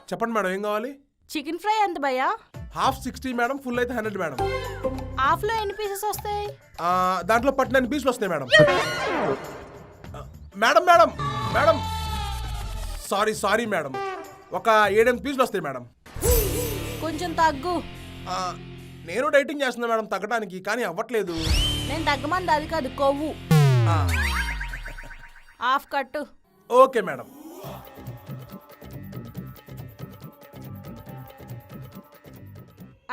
చెప్పండి మేడం, ఏం కావాలి? చికెన్ ఫ్రై ఎంత భయ్యా? హాఫ్ 60 మేడం, ఫుల్ అయితే 100 మేడం. హాఫ్ లో ఎన్ని పీసెస్ వస్తాయి? దాంట్లో 19 పీసులు వస్తాయి madam. Madam madam madam sorry madam, ఒక 7-8 పీసులు వస్తాయి మేడం. కొంచెం తగ్గు. నేను డైటింగ్ చేస్తున్నా మేడం తగ్గడానికి, కానీ అవ్వట్లేదు. నేను తగ్గమంది అది కాదు, కొవ్వు. హాఫ్ కట్టు. Okay madam.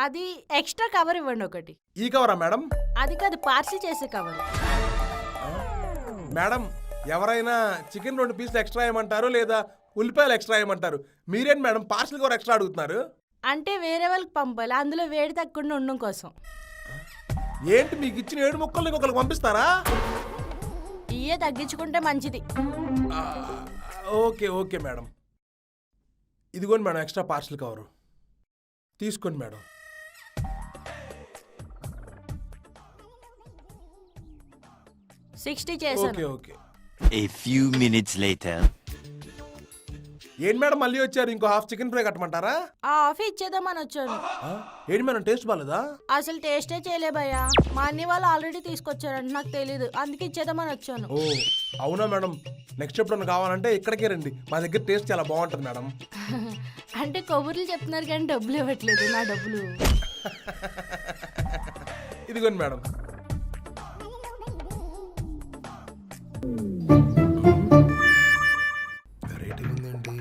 అది ఎక్స్ట్రా కవర్ ఇవ్వండి ఒకటి. ఈ కవరా మేడం? అది కాదు, పార్సిల్ చేసే కవర్. మేడం, ఎవరైనా చికెన్ 2 పీసులు ఎక్స్ట్రా ఇవ్వమంటారు, లేదా ఉల్లిపాయలు ఎక్స్ట్రా ఇవ్వమంటారు. మీరేంటి మేడం పార్సిల్ కవర్ ఎక్స్ట్రా అడుగుతున్నారు? అంటే వేరే వాళ్ళకి పంపాలి, అందులో వేడి తగ్గకుండా ఉండడం కోసం. ఏంటి మీకు ఇచ్చిన 7 ముక్కలు ఇంకొకరికి పంపిస్తారా? ఇయే తగ్గించుకుంటే మంచిది. Okay madam. ఇదిగోండి మేడం ఎక్స్ట్రా పార్సిల్ కవరు, తీసుకోండి మేడం. $60 చేశాను. Okay. A few minutes later. ఏంటి మేడం మళ్ళీ వచ్చారు? ఇంకో హాఫ్ చికెన్ ఫ్రై కట్టమంటారా? ఆ ఆఫీ ఇచ్చేద్దామని వచ్చాను. ఏంటి మేడం టేస్ట్ బాలేదా? అసలు టేస్టే చేయలే భయ్యా. మా అన్ని వాళ్ళు ఆల్రెడీ తీసుకొచ్చారంట, నాకు తెలీదు, అందుకే ఇచ్చేద్దామని వచ్చాను. ఓ అవునా మేడం, నెక్స్ట్ ఎప్పుడన్నా కావాలంటే ఇక్కడికే రండి, మా దగ్గర టేస్ట్ చాలా బాగుంటుంది మేడం. అంటే కబుర్లు చెప్తున్నారు కానీ డబ్బులు ఇవ్వట్లేదు. నా డబ్బులు ఇదిగోండి మేడం. రేటింగ్ ఉందేంటి?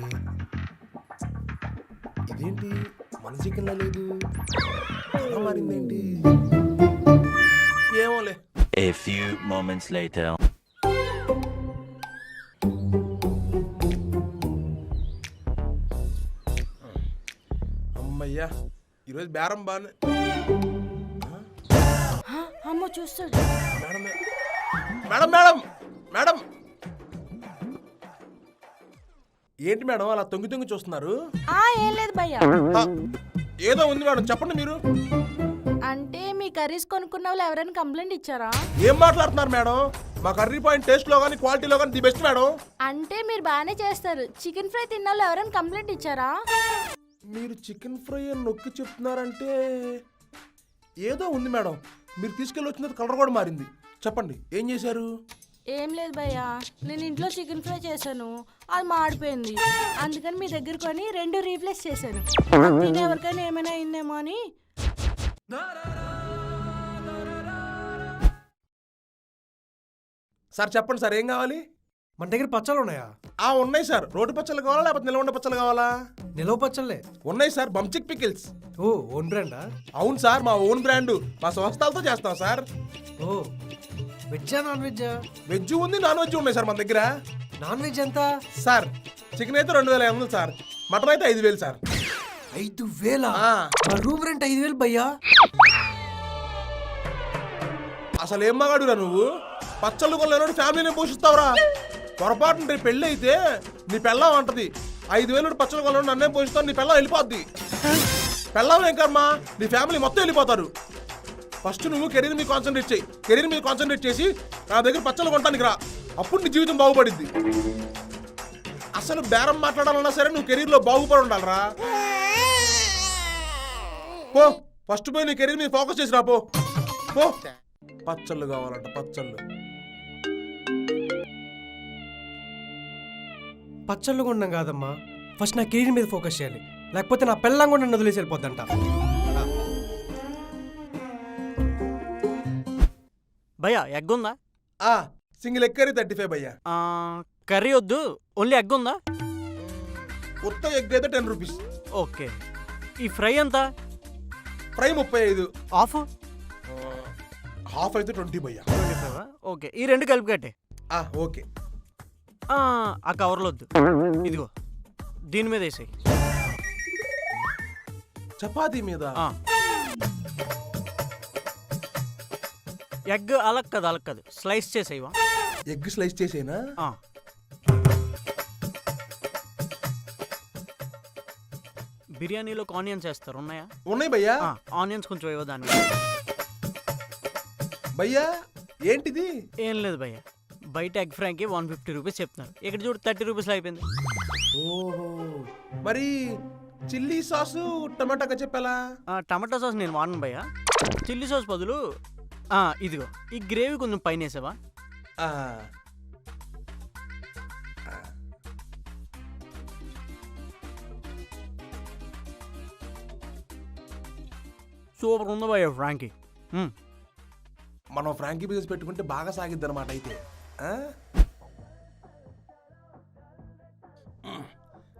ఇదేంటి మన చికెన్ లేదు, ఎలా మారిందేంటి? ఏమోలే. A few moments later. అమ్మయ్యా, ఈరోజు బేరం బాగానే. అమ్మో చూస్తాడు. మేడం మేడం మేడం మేడం ఏంటి మేడం అలా తొంగి చూస్తున్నారు? ఏం లేదు భయ్యా. ఏదో ఉంది మేడం, చెప్పండి మీరు. అంటే మీ కర్రీస్ కొనుక్కున్న వాళ్ళు ఎవరైనా కంప్లైంట్ ఇచ్చారా? ఏం మాట్లాడుతున్నారు మేడం? మా కర్రీ పాయింట్ టేస్ట్ లో కానీ క్వాలిటీలో కానీ ది బెస్ట్ మేడం. అంటే మీరు బాగానే చేస్తారు, చికెన్ ఫ్రై తిన్న వాళ్ళు ఎవరైనా కంప్లైంట్ ఇచ్చారా? మీరు చికెన్ ఫ్రై అని నొక్కి చెప్తున్నారంటే ఏదో ఉంది మేడం. మీరు తీసుకెళ్ళి వచ్చిన కలర్ కూడా మారింది. చెప్పండి ఏం చేశారు? ఏం లేదు భయ్యా, నేను ఇంట్లో చికెన్ ఫ్రై చేశాను, అది మాడిపోయింది. అందుకని మీ దగ్గర కొని 2 రీప్లేస్ చేశాను. తిని ఎవరికైనా ఏమైనా అయిందేమో అని. సార్ చెప్పండి సార్, ఏం కావాలి? మన దగ్గర పచ్చళ్ళు ఉన్నాయా? ఉన్నాయి సార్. రోడ్డు పచ్చళ్ళు కావాలా లేకపోతే నిలవ పచ్చళ్ళు కావాలా? నిలవ పచ్చళ్ళే ఉన్నాయి సార్. బంచిక్ పికిల్స్. ఓ ఓన్ బ్రాండా? అవును సార్, మా ఓన్ బ్రాండ్, మా సంస్థలతో చేస్తాం సార్. ఓ వెజ్జా నాన్ వెజ్జా? వెజ్ ఉంది, నాన్ వెజ్ ఉన్నాయి సార్ మన దగ్గర. నాన్ వెజ్ ఎంత సార్ చికెన్ అయితే 2500 సార్, మటన్ అయితే 5000 సార్. 5000? మా రూమ్ రెంట్ 5000 భయ్యా. అసలు ఏం మగాడురా నువ్వు? పచ్చళ్ళు కొనలేనోడు ఫ్యామిలీని పోషిస్తావురా? పొరపాటు రేపు పెళ్ళి అయితే నీ పెళ్ళం అంటది 5000 పచ్చళ్ళు కొనలేడు నన్నే పోషిస్తావు, నీ పెళ్ళం వెళ్ళిపోద్ది. పెళ్ళం ఏం కర్మ, నీ ఫ్యామిలీ మొత్తం వెళ్ళిపోతారు. ఫస్ట్ నువ్వు కెరీర్ మీద కాన్సన్ట్రేట్ చేయి. కెరీర్ మీద కాన్సన్ట్రేట్ చేసి నా దగ్గర పచ్చళ్ళు కొనడానికి రా, అప్పుడు నీ జీవితం బాగుపడిద్ది. అసలు బేరం మాట్లాడాలన్నా సరే నువ్వు కెరీర్లో బాగుపడి ఉండాలరా. పో ఫస్ట్ పోయి నీ కెరీర్ మీద ఫోకస్ చేసి రా. పో. పచ్చళ్ళు కావాలంట, పచ్చళ్ళు. పచ్చళ్ళు కొనడం కాదమ్మా, ఫస్ట్ నా కెరీర్ మీద ఫోకస్ చేయాలి, లేకపోతే నా పెళ్ళం కూడా నన్ను వదిలేసి వెళ్ళిపోద్దంట. భయ్యా ఎగ్ ఉందా? సింగిల్ ఎగ్ కర్రీ 35 భయ్యా. కర్రీ వద్దు, ఓన్లీ ఎగ్ ఉందా? కొత్త ఎగ్ అయితే 10 రూపీస్. ఓకే. ఈ ఫ్రై ఎంత? ఫ్రై 35. హాఫ్? హాఫ్ అయితే 20 భయ్యా. 25. ఓకే, ఈ 2 కలిపి కట్టే. ఓకే. ఆ కవర్లో వద్దు, ఇదిగో దీని మీద వేసేయి. చపాతీ మీద? ఎగ్ అలగ్ కాదు, స్లైస్ చేసేవా? ఎగ్ స్లైస్ చేసేనా? బిర్యానీలో ఆనియన్స్ వేస్తారు, ఉన్నాయా? ఉన్నాయి భయ్యా. ఆనియన్స్ కొంచెం ఇవ్వ దాన్ని. భయ్యా ఏంటిది? ఏం లేదు భయ్యా, బయట ఎగ్ ఫ్రైకి 150 రూపీస్ చెప్తున్నారు, ఇక్కడ చూడు 30 రూపీస్లో అయిపోయింది. ఓహో, మరి చిల్లీ సాసు టమాటా చెప్పాలా? టమాటో సాస్ నేను వాడను భయ్యా. చిల్లీ సాస్ బదులు ఇదిగో ఈ గ్రేవీ కొంచెం పైన వేసావా? సూపర్ ఉంది భయ్యా ఫ్రాంకీ. మనం ఫ్రాంకీ బిజినెస్ పెట్టుకుంటే బాగా సాగిద్ది అనమాట అయితే. ఆ?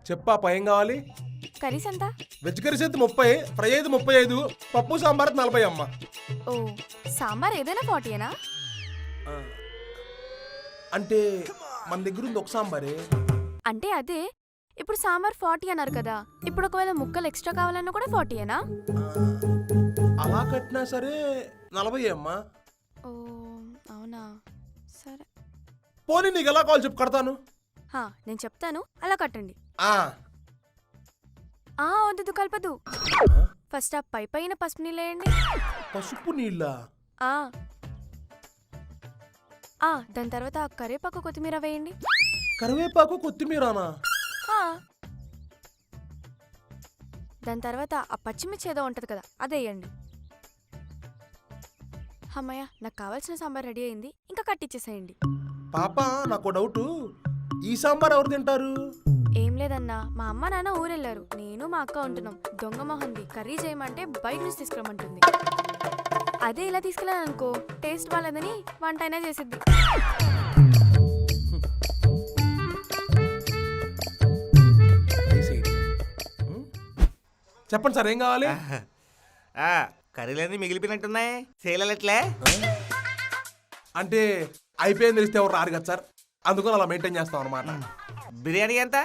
చెప్పా ఏం కావాలి? కర్రీస్ ఎంత? వెజ్ కర్రీస్ అయితే 30, ఫ్రై అయితే 35, పప్పు సాంబార్ 40 అమ్మ. ఓ సాంబార్ ఏదైనా 40ఏనా? అంటే మన దగ్గర ఉంది ఒక సాంబారే. అంటే అదే ఇప్పుడు సాంబార్ 40 అన్నారు కదా, ఇప్పుడు ఒకవేళ ముక్కలు ఎక్స్ట్రా కావాలన్నా కూడా 40ఏనా? అలా కట్టినా సరే 40 అమ్మా. ఓ అవునా, సరే. పోనీ నీకు ఎలా కావాలి చెప్పు కడతాను. నేను చెప్తాను, అలా కట్టండి. వద్దు కలపదు. ఫస్ట్ ఆ పైన పసుపు నీళ్ళు వేయండి. పసుపు నీళ్ళ? దాని తర్వాత ఆ కరివేపాకు కొత్తిమీర వేయండి. కరివేపాకు కొత్తిమీరనా? దాని తర్వాత ఆ పచ్చిమిర్చి ఏదో ఉంటది కదా, అది వేయండి. అమ్మయ్య, నాకు కావాల్సిన సాంబార్ రెడీ అయింది, ఇంకా కట్టిచ్చేసేయండి. పాప నాకు డౌట్, ఈ సాంబార్ ఎవరు తింటారు? ఏం లేదన్నా, మా అమ్మ నాన్న ఊరెళ్ళారు, నేను మా అక్క ఉంటున్నాం. దొంగ మొహంది కర్రీ చేయమంటే బయట నుంచి తీసుకురమ్మంటుంది. అదే ఇలా తీసుకెళ్ళాను అనుకో, టేస్ట్ బాగాలేదని వంట అయినా చేసిద్ది. చెప్పండి సార్ ఏం కావాలి? కర్రీలన్నీ మిగిలిపోయినట్టున్నాయి, సేలట్లే. అంటే అయిపోయింది తెలిస్తే ఎవరు రారు కదా సార్, అందుకని అలా మెయింటైన్ చేస్తాం అనమాట. బిర్యానీ ఎంత?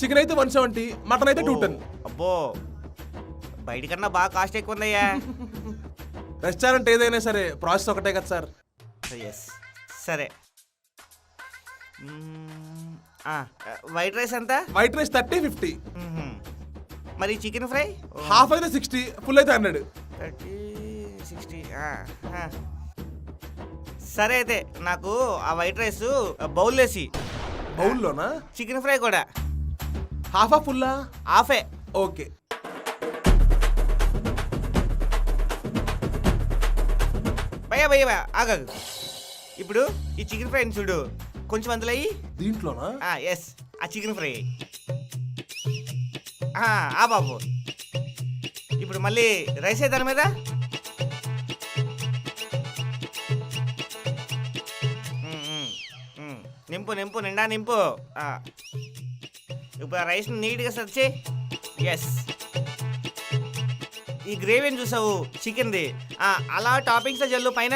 చికెన్ అయితే 170, మటన్ అయితే 210. అబ్బో, బయటకన్నా బాగా కాస్ట్ ఎక్కువ ఉందయ్యా. రెస్టారెంట్ ఏదైనా సరే ప్రాసెస్ ఒకటే కదా సార్. ఎస్, సరే. వైట్ రైస్ ఎంత? White rice 30, 50. మరి చికెన్ ఫ్రై? హాఫ్ అయితే 60, ఫుల్ అయితే 100. 30, 60. సరే అయితే నాకు ఆ వైట్ రైస్ బౌల్ వేసి. బౌల్లోనా? చికెన్ ఫ్రై కూడా హాఫా ఫుల్లా? హాఫే. ఓకే. భయ్యా ఆగాగు. ఇప్పుడు ఈ చికెన్ ఫ్రైని చూడు, కొంచెం అందులో అయ్యి. దీంట్లోనా? ఎస్, ఆ చికెన్ ఫ్రై. బాబు, ఇప్పుడు మళ్ళీ రైస్ దాని మీద. నింపు నిండా నింపు. ఇప్పుడు ఆ రైస్ని నీట్గా సర్చ్ చేయి. ఎస్, ఈ గ్రేవీని చూసావు చికెన్ది, అలా టాపింగ్స్ జల్లు పైన.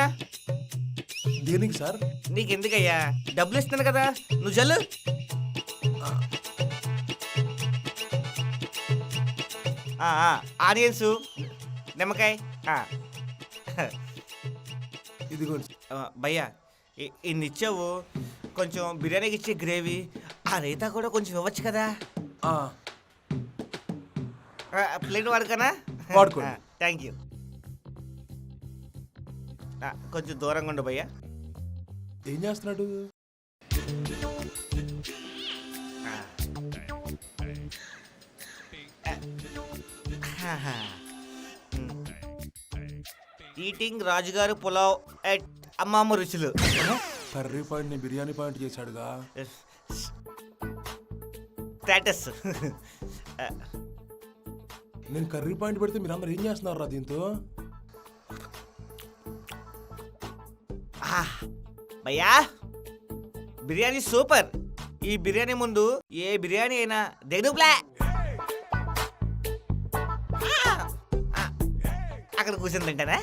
దేనికి సార్? నీకు ఎందుకయ్యా, డబ్బులు ఇస్తున్నాను కదా, నువ్వు జల్లు. ఆనియన్స్, నిమ్మకాయ. ఇదిగో భయ్యా, ఇన్ని ఇచ్చావు, కొంచెం బిర్యానీకి ఇచ్చే గ్రేవీ, ఆ రైతా కూడా కొంచెం ఇవ్వచ్చు కదా. ప్లేట్ వాడుకనా? వాడుకోండి. Thank you. కొంచెం దూరంగా ఉండు భయ్యా. ఏం చేస్తున్నాడు? ఈటింగ్ రాజుగారు పులావ్ ఎట్ అమ్మమ్మ రుచులు. కర్రీ పాయింట్ ని బిర్యానీ పాయింట్ చేశాడుగా. స్టేటస్. నేను కర్రీ పాయింట్ పెడితే మీరు అందరు ఏం చేస్తున్నారా దీంతో? భయ్యా, బిర్యానీ సూపర్. ఈ బిర్యానీ ముందు ఏ బిర్యానీ అయినా దిగుప్లే. అక్కడ కూర్చొని తింటారా?